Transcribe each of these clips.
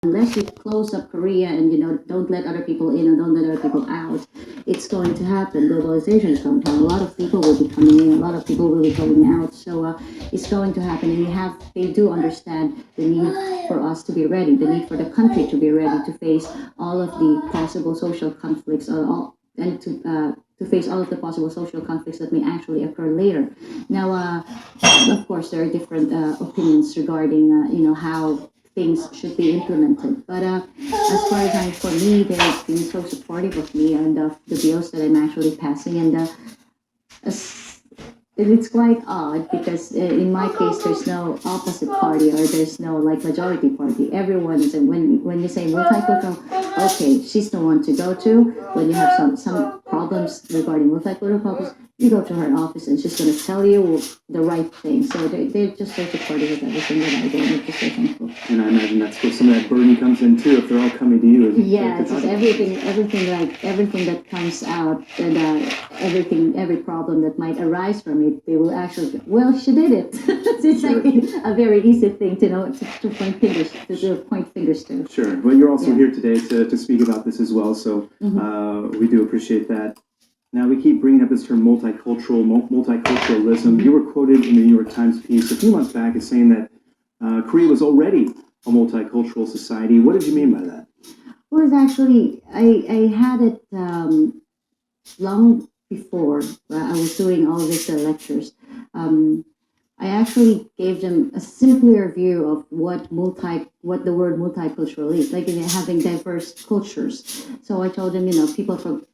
unless you close up Korea and don't let other people in and don't let other people out, it's going to happen. Globalization is going to happen. A lot of people will be coming in, a lot of people will be going out. So it's going to happen, and they do understand the need for us to be ready, the need for the country to be ready to face all of the possible social conflicts, and to face all of the possible social conflicts that may actually occur later. Now, of course, there are different opinions regarding how things should be implemented. But as far as for me, they've been so supportive of me and the bills that I'm actually passing. And as, it's quite odd because in my case, there's no opposite party or there's no like majority party. Everyone is, and when you say multicultural, okay, she's the one to go to. When you have some problems regarding multicultural problems, you go to her office and she's going to tell you the right thing. So they're just so supportive of everything that I do. And I'm just so thankful. And I imagine that's where some of that burden comes in too, if they're all coming to you. Yeah, it's just everything that comes out, and every problem that might arise from it, they will actually, well, she did it. It's Sure. like a very easy thing to know to point fingers to. Sure, but you're also here today to speak about this as well, so we do appreciate that. Now, we keep bringing up this term multiculturalism. You were quoted in the New York Times piece a few months back as saying that Korea was already a multicultural society. What did you mean by that? Well, it's actually, I had it long before I was doing all these lectures. I actually gave them a simpler view of what the word multicultural is, like having diverse cultures. So I told them, people from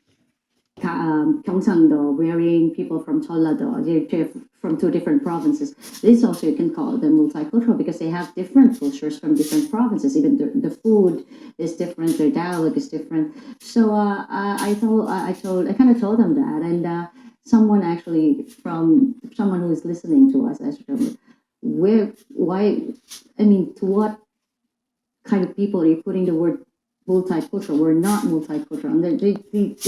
Gyeongsangdo, wearing people from Jeollado, they're from two different provinces. This also you can call them multicultural because they have different cultures from different provinces. Even the food is different, their dialect is different. So I kind of told them that, and someone who is listening to us asked them, to what kind of people are you putting the word multicultural? We're not multicultural. And they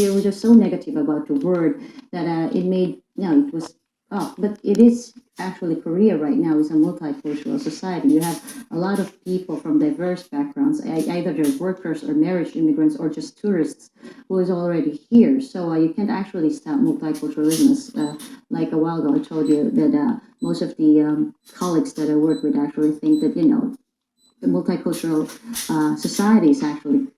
were just so negative about the word that it made, it was, but it is actually, Korea right now is a multicultural society. You have a lot of people from diverse backgrounds, either they're workers or marriage immigrants or just tourists who is already here. So you can't actually stop multiculturalism. Like a while ago, I told you that most of the colleagues that I work with actually think that, the multicultural society is actually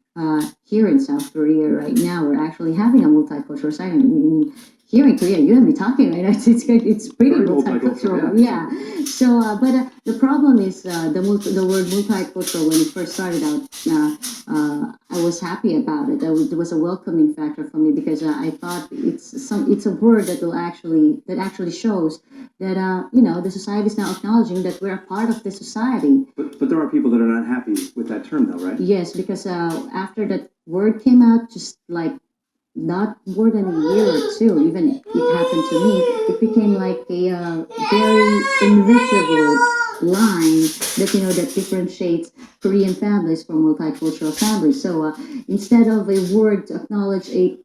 here in South Korea right now. We're actually having a multicultural society. I mean, here in Korea, you and me talking right now, it's pretty multicultural. Yeah. So, but the problem is the word multicultural. When it first started out, I was happy about it. It was a welcoming factor for me because I thought it's a word that actually shows that the society is now acknowledging that we're a part of the society. But there are people that are not happy with that term, though, right? Yes, because after that word came out, just like not more than a year or two, even it happened to me, it became like a very invisible line that differentiates Korean families from multicultural families. So instead of a word to acknowledge a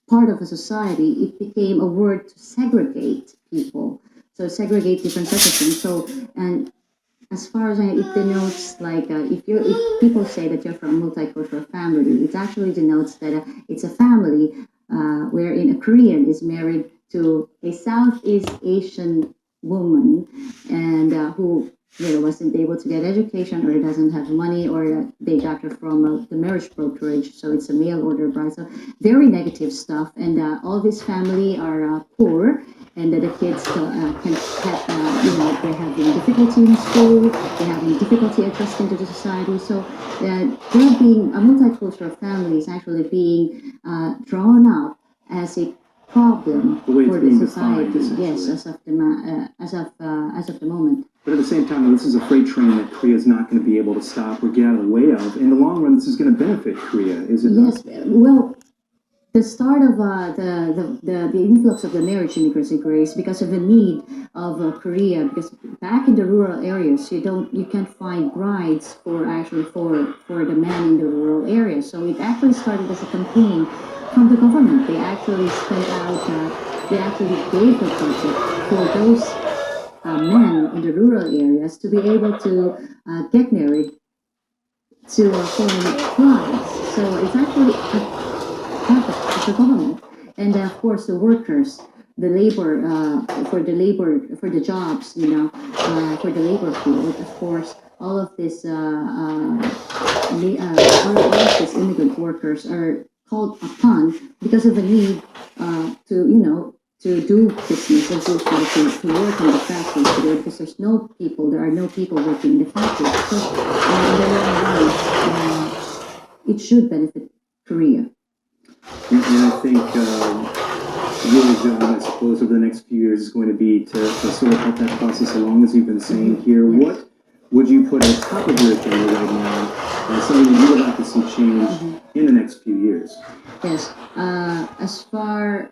part of a society, it became a word to segregate people. So segregate different types of things. So, and as far as it denotes, like if people say that you're from a multicultural family, it actually denotes that it's a family wherein a Korean is married to a Southeast Asian woman, and who wasn't able to get education or doesn't have money, or they got her from the marriage brokerage, so it's a mail order bride. So very negative stuff, and all this family are poor, and the kids they're having difficulty in school, they're having difficulty adjusting to the society. So they're being a multicultural family is actually being drawn up as a problem for the society. Yes, as of the moment. But at the same time, this is a freight train that Korea is not going to be able to stop or get out of the way of. In the long run, this is going to benefit Korea, is it not? Yes, well, the start of the influx of the marriage immigrants in Korea is because of the need of Korea. Because back in the rural areas, you can't find brides for the man in the rural areas. So it actually started as a campaign from the government. They actually they actually gave the budget for those men in the rural areas to be able to get married to foreign clients. So it's actually a part of the government, and of course the workers, the labor for the jobs, for the labor field. Of course, all of this all of these immigrant workers are called upon because of the need to do business and to work in the factories today because there are no people working in the factories. So in the long run, it should benefit Korea. And I think your job, I suppose, over the next few years is going to be to sort of help that process along, as you've been saying here. Yes. What would you put at the top of your agenda right now as something that you would like to see change in the next few years? Yes. As far